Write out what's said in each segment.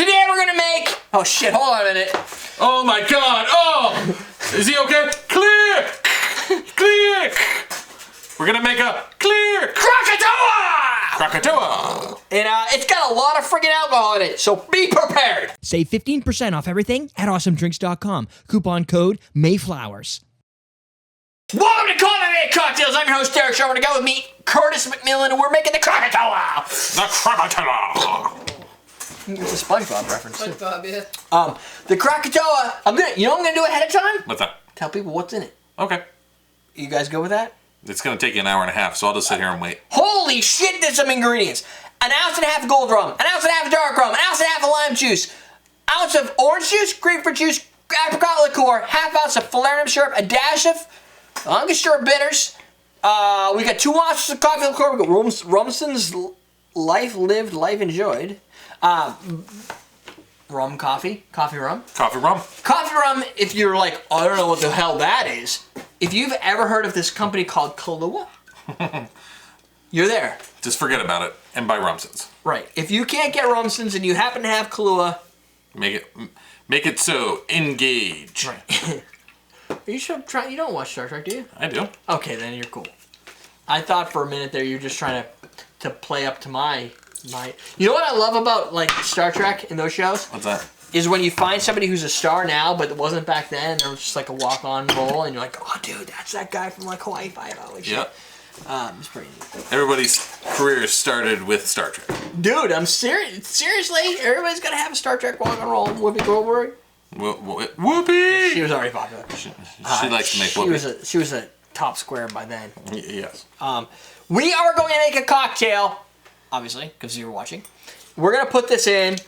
Today we're gonna make... Oh shit, hold on a minute. Oh my god, oh! Is he okay? Clear! Clear! We're gonna make a clear Krakatoa! And it's got a lot of freaking alcohol in it, so be prepared. Save 15% off everything at awesomedrinks.com. Coupon code Mayflowers. Welcome to Culinary Cocktails. I'm your host, Derrick Schommer. Together with me, Curtis McMillan, and we're making the Krakatoa. The Krakatoa! It's a SpongeBob reference. SpongeBob, yeah. The Krakatoa, you know what I'm gonna do ahead of time? What's that? Tell people what's in it. Okay. You guys go with that? It's gonna take you an hour and a half, so I'll just sit here and wait. Holy shit, there's some ingredients. An ounce and a half of gold rum, an ounce and a half of dark rum, an ounce and a half of lime juice, ounce of orange juice, grapefruit juice, apricot liqueur, half ounce of Falernum syrup, a dash of Angostura bitters. We got 2 ounces of coffee liqueur. We got Rumson's Life Lived, Life Enjoyed. Rum coffee rum. Coffee rum? Coffee rum, if you're like, I don't know what the hell that is. If you've ever heard of this company called Kahlua, you're there. Just forget about it and buy Rumsons. Right. If you can't get Rumsons and you happen to have Kahlua, make it so. Engage. Right. Are you sure you don't watch Star Trek, do you? I do. Okay, then you're cool. I thought for a minute there you were just trying to play up to my. You know what I love about like Star Trek in those shows? What's that? Is when you find somebody who's a star now, but it wasn't back then. They're just like a walk-on role, and you're like, oh, dude, that's that guy from like Hawaii Five-O. Like, yep. It's pretty neat. Everybody's career started with Star Trek. Dude, I'm serious. Seriously, everybody's gotta have a Star Trek walk-on role. Whoopi Goldberg. Whoopi! She was already popular. She likes to make whoopee. She was a top square by then. Yes. We are going to make a cocktail, obviously, because you were watching. We're going to put this in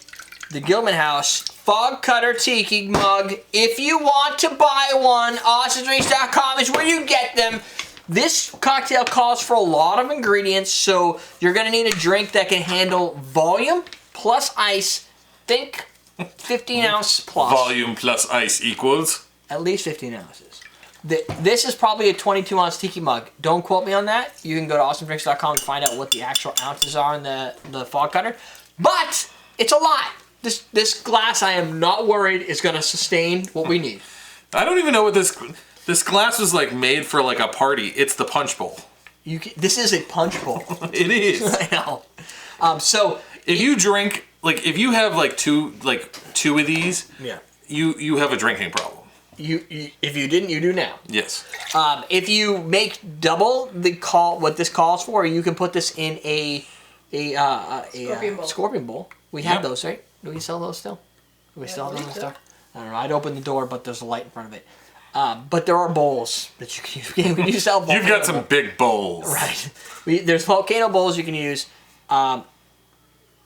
the Gilman House Fog Cutter Tiki mug. If you want to buy one, awesomedrinks.com is where you get them. This cocktail calls for a lot of ingredients, so you're going to need a drink that can handle volume plus ice. Think 15 ounce plus. Volume plus ice equals? At least 15 ounces. This is probably a 22 ounce tiki mug. Don't quote me on that. You can go to awesomedrinks.com and find out what the actual ounces are in the fog cutter. But it's a lot. This glass, I am not worried, is going to sustain what we need. I don't even know what this glass was like made for like a party. It's the punch bowl. This is a punch bowl. It is. I know. So if you drink, like if you have like two of these, yeah, you have a drinking problem. If you didn't, you do now. Yes. If you make double what this calls for, you can put this in a scorpion bowl. We have those, right? Do we sell those still? Do we still have those in stock? I don't know. I'd open the door, but there's a light in front of it. But there are bowls that you can use. You sell volcano You've got some big bowls. Right. There's volcano bowls you can use,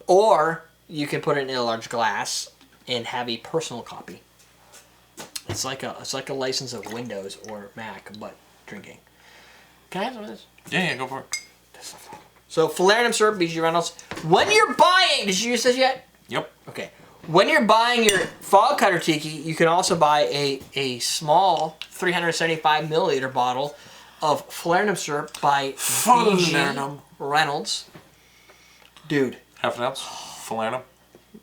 or you can put it in a large glass and have a personal copy. It's like a license of Windows or Mac, but drinking. Can I have some of this? Yeah, go for it. So Falernum syrup, BG Reynolds. When you're buying, did you use this yet? Yep. Okay. When you're buying your fog cutter tiki, you can also buy a small 375 milliliter bottle of Falernum syrup by BG Reynolds. Dude. Half an ounce. Falernum.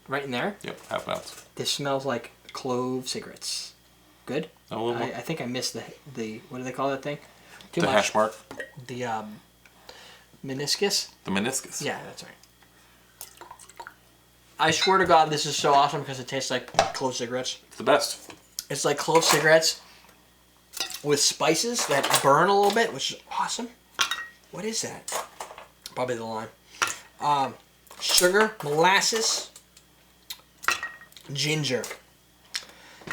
Right in there. Yep. Half an ounce. This smells like clove cigarettes. Good. A little more. I think I missed the what do they call that thing? The hash mark. The meniscus. The meniscus. Yeah, that's right. I swear to God, this is so awesome because it tastes like clove cigarettes. It's the best. It's like clove cigarettes with spices that burn a little bit, which is awesome. What is that? Probably the lime. Sugar, molasses, ginger.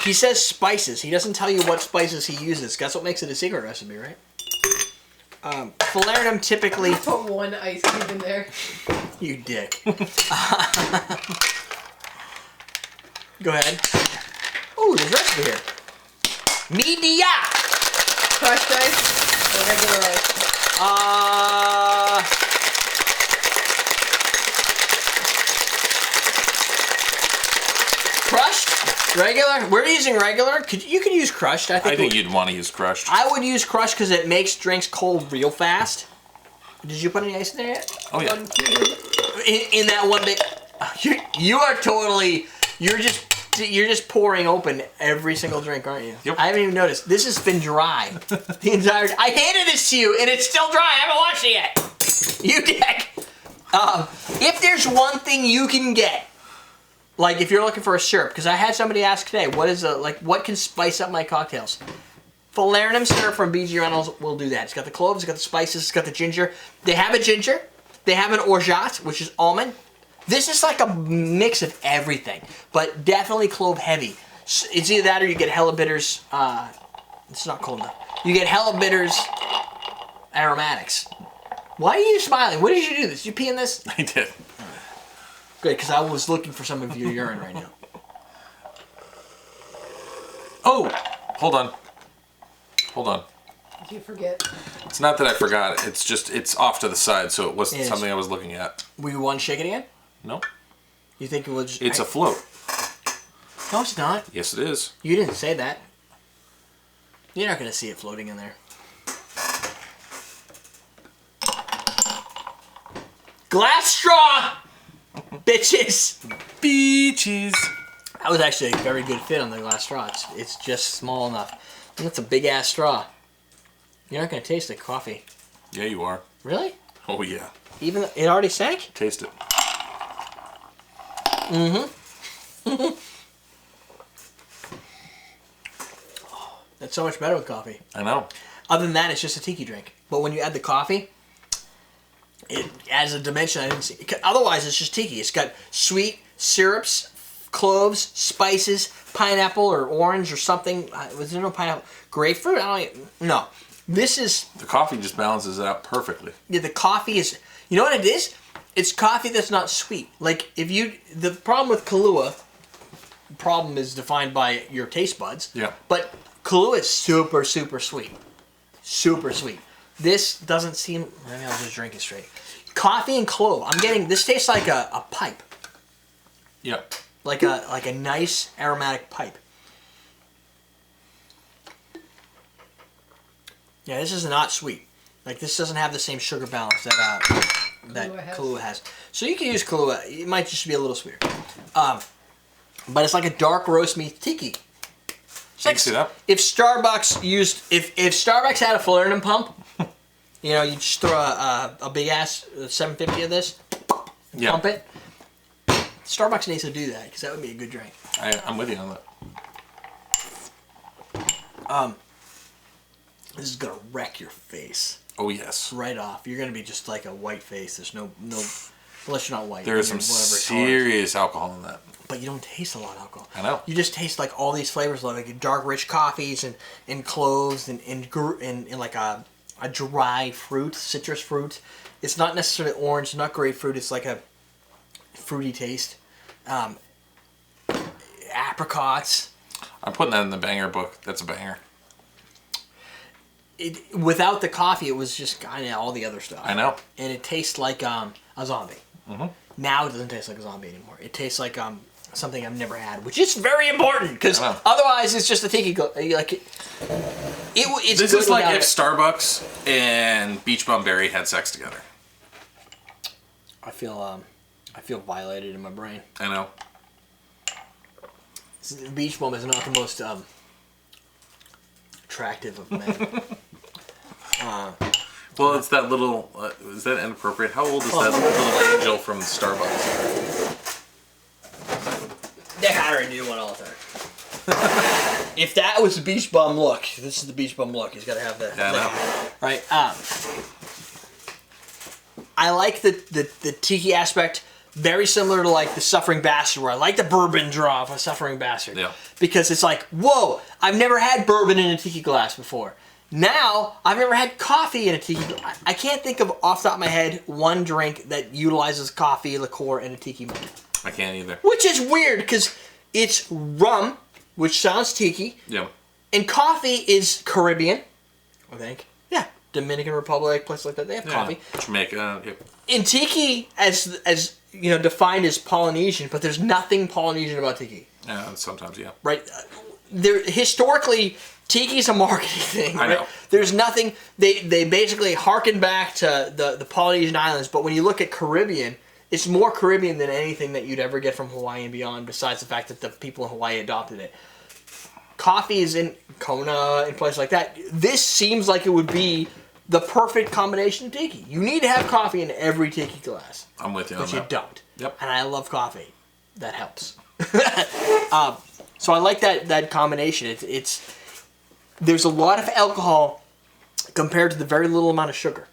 He says spices. He doesn't tell you what spices he uses. That's what makes it a secret recipe, right? Falernum typically... Put one ice cube in there. You dick. Go ahead. Ooh, there's recipe here. Media! Crushed ice or regular ice? Crushed? Regular? We're using regular. You could use crushed. I think you'd want to use crushed. I would use crushed because it makes drinks cold real fast. Did you put any ice in there yet? Oh yeah. In that one big... You are totally You're just pouring open every single drink, aren't you? Yep. I haven't even noticed. This has been dry the entire. I handed this to you, and it's still dry. I haven't washed it yet. You dick. If there's one thing you can get, like if you're looking for a syrup, because I had somebody ask today, what can spice up my cocktails? Falernum syrup from BG Reynolds will do that. It's got the cloves, it's got the spices, it's got the ginger. They have a ginger. They have an orgeat, which is almond. This is like a mix of everything, but definitely clove heavy. It's either that or you get Hella Bitters. It's not cold enough. You get Hella Bitters aromatics. Why are you smiling? What did you do this? You pee in this? I did. Good, because I was looking for some of your urine right now. Oh, hold on. Hold on. Did you forget? It's not that I forgot. It's just, it's off to the side, so it wasn't It is. something I was looking at. We want to shake it again? No. You think it will just... It's a float. No, it's not. Yes, it is. You didn't say that. You're not going to see it floating in there. Glass straw! Bitches! Beaches. That was actually a very good fit on the glass straw. It's just small enough. And that's a big ass straw. You're not going to taste the coffee. Yeah, you are. Really? Oh, yeah. Even though it already sank? Taste it. That's so much better with coffee. I know. Other than that, it's just a tiki drink. But when you add the coffee, it adds a dimension I didn't see. Otherwise, it's just tiki. It's got sweet syrups, cloves, spices, pineapple or orange or something. Was there no pineapple? Grapefruit? No. This is... The coffee just balances it out perfectly. Yeah, the coffee is... You know what it is? It's coffee that's not sweet. Like, if you... The problem with Kahlua... Problem is defined by your taste buds. Yeah. But Kahlua is super, super sweet. Super sweet. This doesn't seem... Maybe I'll just drink it straight. Coffee and clove. I'm getting... This tastes like a pipe. Yeah. Like a nice aromatic pipe. Yeah, this is not sweet. Like, this doesn't have the same sugar balance that Kahlua has. So you can use Kahlua. It might just be a little sweeter. But it's like a dark roast meat tiki. Mix it up. If Starbucks used... If Starbucks had a Falernum pump, you know, you just throw a big ass 750 of this, Yeah. pump it. Starbucks needs to do that, because that would be a good drink. I'm with you on that. This is gonna wreck your face Oh, yes. right off. You're gonna be just like a white face. There's no unless you're not white. There is some You're whatever color. serious alcohol in that. But you don't taste a lot of alcohol. I know. You just taste like all these flavors, like dark, rich coffees and cloves and like a dry fruit, citrus fruit. It's not necessarily orange, not grapefruit. It's like a fruity taste. Apricots. I'm putting that in the banger book. That's a banger. Without the coffee, it was just kind of all the other stuff. I know. And it tastes like a zombie. Mm-hmm. Now it doesn't taste like a zombie anymore. It tastes like something I've never had, which is very important because I know. otherwise it's just a tiki. It's This good is like without if it. Starbucks and Beach Bum Berry had sex together. I feel violated in my brain. I know. Beach Bum is not the most attractive of men. Well, it's that little. Is that inappropriate? How old is that little angel from Starbucks? They hire a new one all the time. If that was the Beach Bum look, this is the Beach Bum look. He's got to have the Yeah, I know. right. I like the tiki aspect. Very similar to like the Suffering Bastard, where I like the bourbon draw of a Suffering Bastard. Yeah. Because it's like, whoa, I've never had bourbon in a tiki glass before. Now, I've never had coffee in a tiki glass. I can't think of, off the top of my head, one drink that utilizes coffee, liqueur, and a tiki mug. I can't either. Which is weird, because it's rum, which sounds tiki, Yeah. and coffee is Caribbean, I think. Yeah. Dominican Republic, places like that, they have coffee. Jamaica. Yeah. In tiki, as you know, defined as Polynesian, but there's nothing Polynesian about tiki, Sometimes, yeah. right? There historically, tiki's a marketing thing. I right? know. There's nothing. They basically harken back to the Polynesian islands, but when you look at Caribbean, It's more Caribbean than anything that you'd ever get from Hawaii and beyond, besides the fact that the people in Hawaii adopted it. Coffee is in Kona and places like that. This seems like it would be the perfect combination of tiki. You need to have coffee in every tiki glass. I'm with you on But you that. don't. Yep. And I love coffee. That helps. So I like that combination. It's there's a lot of alcohol compared to the very little amount of sugar.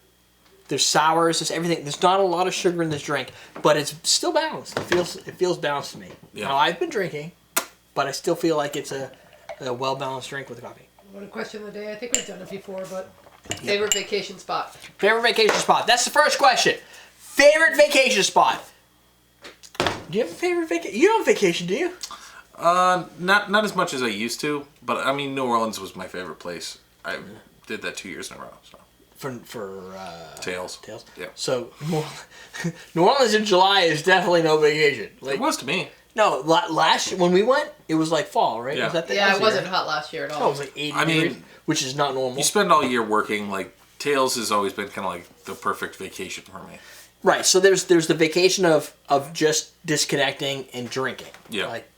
There's sours, there's everything. There's not a lot of sugar in this drink, but it's still balanced. It feels balanced to me. Yeah. Now I've been drinking, but I still feel like it's a well balanced drink with coffee. What a question of the day. I think we've done it before, but favorite vacation spot. Favorite vacation spot. That's the first question. Favorite vacation spot. Do you have a favorite vacation? You don't vacation, do you? Not as much as I used to, but I mean, New Orleans was my favorite place. I did that 2 years in a row. So For Tails. Yeah. Yeah. So New Orleans in July is definitely no vacation. Like, It was to me. no, last when we went, it was like fall, right? Yeah. Was that the Yeah, that it was the wasn't year? hot last year at Oh, all. it was like 80 I mean, degrees, which is not normal. You spend all year working. Like Tails has always been kind of like the perfect vacation for me. Right. So there's the vacation of just disconnecting and drinking. Yeah. Like,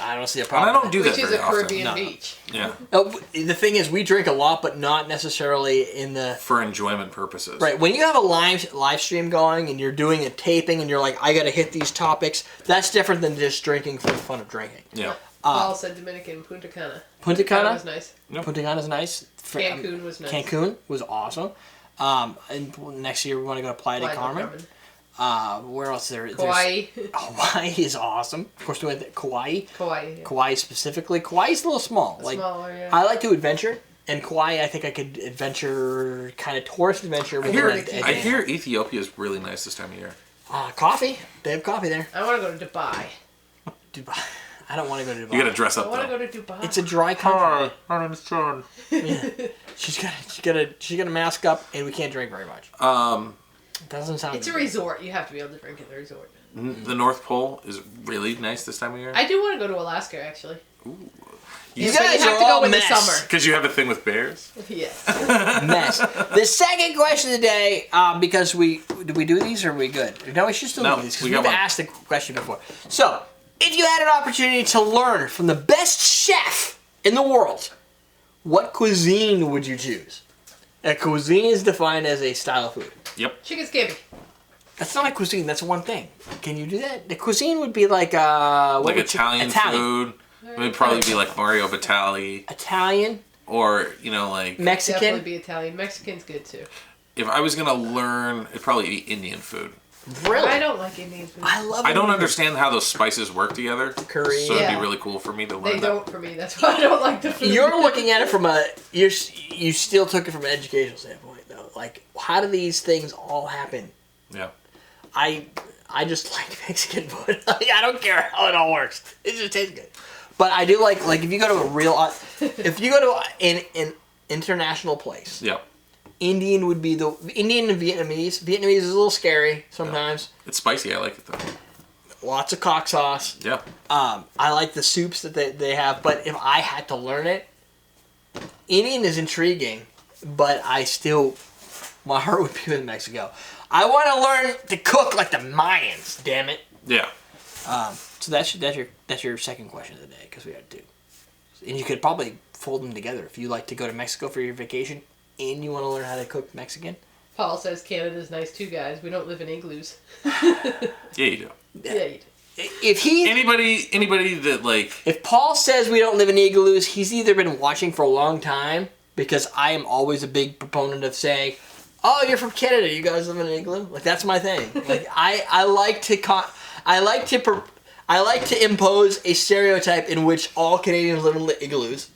I don't see a And problem. I don't do that Which is very a often. Caribbean No. beach. Yeah, The thing is, we drink a lot, but not necessarily in the for enjoyment purposes. right. When you have a live stream going and you're doing a taping and you're like, I got to hit these topics. That's different than just drinking for the fun of drinking. Yeah. Paul said Dominican, Punta Cana. Punta Cana was nice. Punta Cana is nice. Cancun was nice. Cancun was awesome. And next year we want to go to Playa de Playa del Carmen. Where else there? Kauai. Hawaii is awesome. Of course, we went to Kauai. Kauai. Yeah. Kauai specifically. Kauai's a little small. Smaller, yeah. I like to adventure, and Kauai, I think I could adventure, kind of tourist adventure. With I hear Ethiopia is really nice this time of year. Coffee. They have coffee there. I want to go to Dubai. Dubai. I don't want to go to Dubai. You gotta dress I up want to though. go to Dubai. It's a dry country. my name is John. She's got to mask up, and we can't drink very much. Doesn't sound. It's a resort. You have to be able to drink at the resort. The North Pole is really nice this time of year. I do want to go to Alaska, actually. You Yeah, but guys you have are to go all in the mess. summer. Because you have a thing with bears. Yes. Mess. The second question of the day, because did we do these or are we good? No, we should still No, do these because we we've got one. asked the question before. So, if you had an opportunity to learn from the best chef in the world, what cuisine would you choose? A cuisine is defined as a style of food. Yep. Chicken scampi. That's not a cuisine. That's one thing. Can you do that? The cuisine would be like Like Italian food. It would probably be like Mario Batali. Italian, Or, like... Mexican. Definitely be Italian. Mexican's good too. If I was going to learn, it'd probably be Indian food. Really? I don't like Indian food. I love. I don't Indian. understand how those spices work together. Curry. So it'd Yeah. be really cool for me to learn They that. don't for me. That's why I don't like the food. You're looking at it from you still took it from an educational standpoint though. Like, how do these things all happen? Yeah. I just like Mexican food. Like, I don't care how it all works. It just tastes good. But I do like if you go to a real if you go to an international place, Yep. Indian would be Indian and Vietnamese. Vietnamese is a little scary sometimes. It's spicy. I like it though. Lots of cock sauce. Yeah. I like the soups that they have, but if I had to learn it, Indian is intriguing, but my heart would be with Mexico. I want to learn to cook like the Mayans, damn it. Yeah. So that's your second question of the day, because we had two. And you could probably fold them together if you like to go to Mexico for your vacation and you want to learn how to cook Mexican. Paul says Canada's nice too, guys. We don't live in igloos. Yeah, you do. Yeah, you do. Anybody that like... If Paul says we don't live in igloos, he's either been watching for a long time, because I am always a big proponent of saying, "Oh, you're from Canada. You guys live in an igloo." Like, that's my thing. Like, I like to impose a stereotype in which all Canadians live in igloos.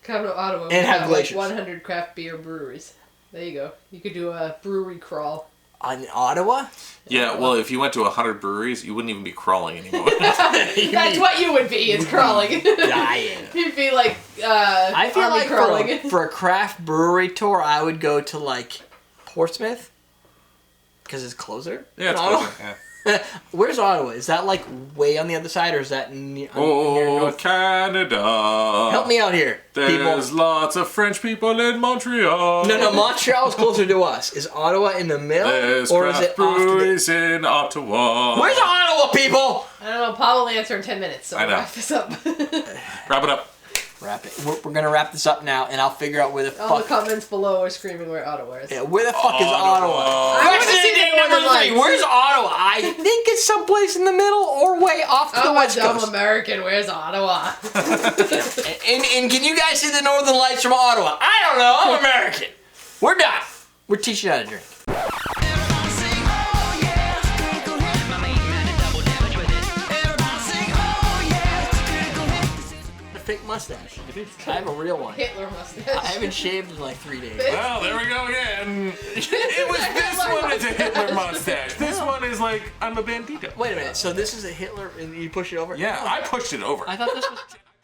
Come to Ottawa. And have like glaciers. 100 craft beer breweries. There you go. You could do a brewery crawl. On Ottawa, Yeah, well, if you went to 100 breweries, you wouldn't even be crawling anymore. That's what you would be. It's crawling. dying. You'd be like I feel army like crawling. for a craft brewery tour, I would go to like Portsmouth because it's closer. Yeah, it's You know? closer. Yeah. Where's Ottawa? Is that like way on the other side, or is that near Oh, north? Canada. Help me out here, There's people. lots of French people in Montreal. No, Montreal's closer to us. Is Ottawa in the middle, There's or is craft it off to the... breweries in Ottawa. Where's Ottawa, people? I don't know. Paul will answer in 10 minutes, so I know. wrap this up. Wrap it up. Wrap it. We're gonna wrap this up now, and I'll figure out where the All the fuck. comments below are screaming where Ottawa is. Yeah, where the fuck is Ottawa. Ottawa? I wanna Question see the thing Northern number 3. Lights. Where's Ottawa? I think it's someplace in the middle or way off to the I'm a west dumb coast. American. Where's Ottawa? And can you guys see the Northern Lights from Ottawa? I don't know. I'm American. We're done. We're teaching you how to drink. Fake mustache. I have a real one. Hitler mustache. I haven't shaved in like 3 days. Well, there we go again. It was this one is a Hitler mustache. This one is like, I'm a bandito. Wait a minute. So this is a Hitler, and you push it over? Yeah, I pushed it over. I thought this was.